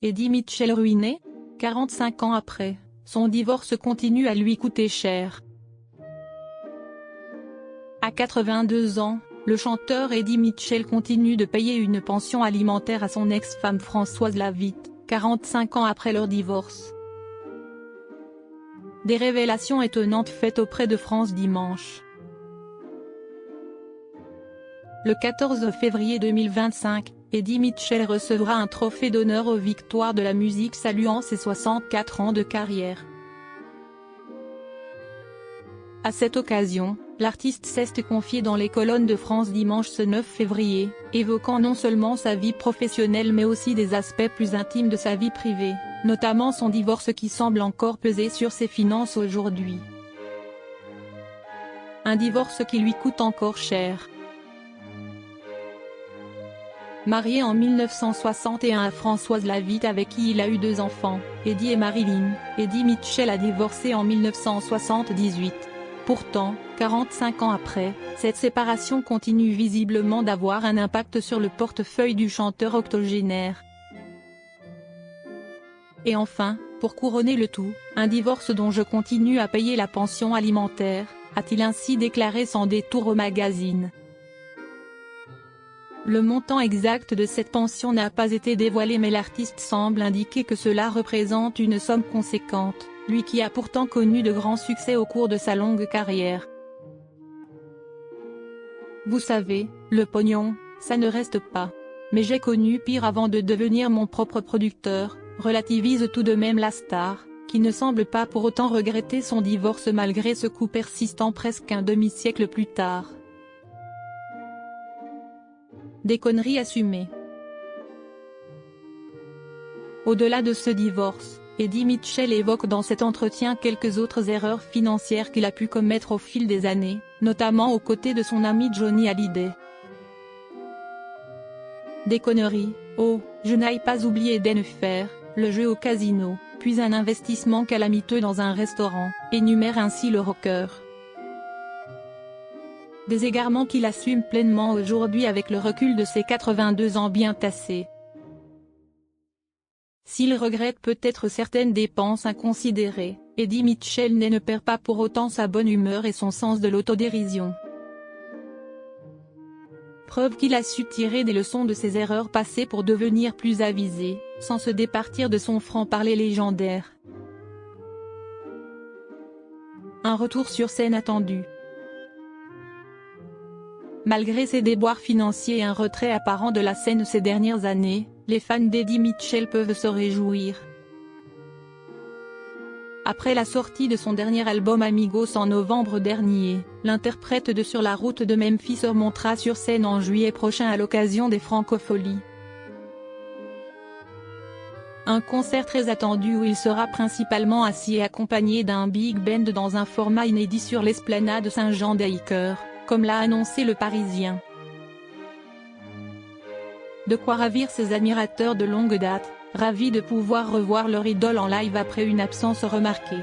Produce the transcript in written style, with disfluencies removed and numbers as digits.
Eddie Mitchell ruiné? 45 ans après, son divorce continue à lui coûter cher. À 82 ans, le chanteur Eddie Mitchell continue de payer une pension alimentaire à son ex-femme Françoise Lavitte, 45 ans après leur divorce. Des révélations étonnantes faites auprès de France Dimanche. Le 14 février 2025, Eddie Mitchell recevra un trophée d'honneur aux victoires de la musique saluant ses 64 ans de carrière. À cette occasion, l'artiste s'est confié dans les colonnes de France Dimanche ce 9 février, évoquant non seulement sa vie professionnelle mais aussi des aspects plus intimes de sa vie privée, notamment son divorce qui semble encore peser sur ses finances aujourd'hui. Un divorce qui lui coûte encore cher. Marié en 1961 à Françoise Lavitte avec qui il a eu 2 enfants, Eddie et Marilyn, Eddie Mitchell a divorcé en 1978. Pourtant, 45 ans après, cette séparation continue visiblement d'avoir un impact sur le portefeuille du chanteur octogénaire. Et enfin, pour couronner le tout, un divorce dont je continue à payer la pension alimentaire, a-t-il ainsi déclaré sans détour au magazine. Le montant exact de cette pension n'a pas été dévoilé mais l'artiste semble indiquer que cela représente une somme conséquente, lui qui a pourtant connu de grands succès au cours de sa longue carrière. Vous savez, le pognon, ça ne reste pas. Mais j'ai connu pire avant de devenir mon propre producteur, relativise tout de même la star, qui ne semble pas pour autant regretter son divorce malgré ce coup persistant presque un demi-siècle plus tard. Des conneries assumées. Au-delà de ce divorce, Eddie Mitchell évoque dans cet entretien quelques autres erreurs financières qu'il a pu commettre au fil des années, notamment aux côtés de son ami Johnny Hallyday. Des conneries, oh, je n'aille pas oublier d'en le jeu au casino, puis un investissement calamiteux dans un restaurant, énumère ainsi le rocker. Des égarements qu'il assume pleinement aujourd'hui avec le recul de ses 82 ans bien tassés. S'il regrette peut-être certaines dépenses inconsidérées, Eddie Mitchell ne perd pas pour autant sa bonne humeur et son sens de l'autodérision. Preuve qu'il a su tirer des leçons de ses erreurs passées pour devenir plus avisé, sans se départir de son franc-parler légendaire. Un retour sur scène attendu. Malgré ses déboires financiers et un retrait apparent de la scène ces dernières années, les fans d'Eddie Mitchell peuvent se réjouir. Après la sortie de son dernier album Amigos en novembre dernier, l'interprète de Sur la route de Memphis se remontera sur scène en juillet prochain à l'occasion des Francopholies. Un concert très attendu où il sera principalement assis et accompagné d'un big band dans un format inédit sur l'esplanade Saint-Jean-d'Acre, comme l'a annoncé Le Parisien. De quoi ravir ses admirateurs de longue date, ravis de pouvoir revoir leur idole en live après une absence remarquée.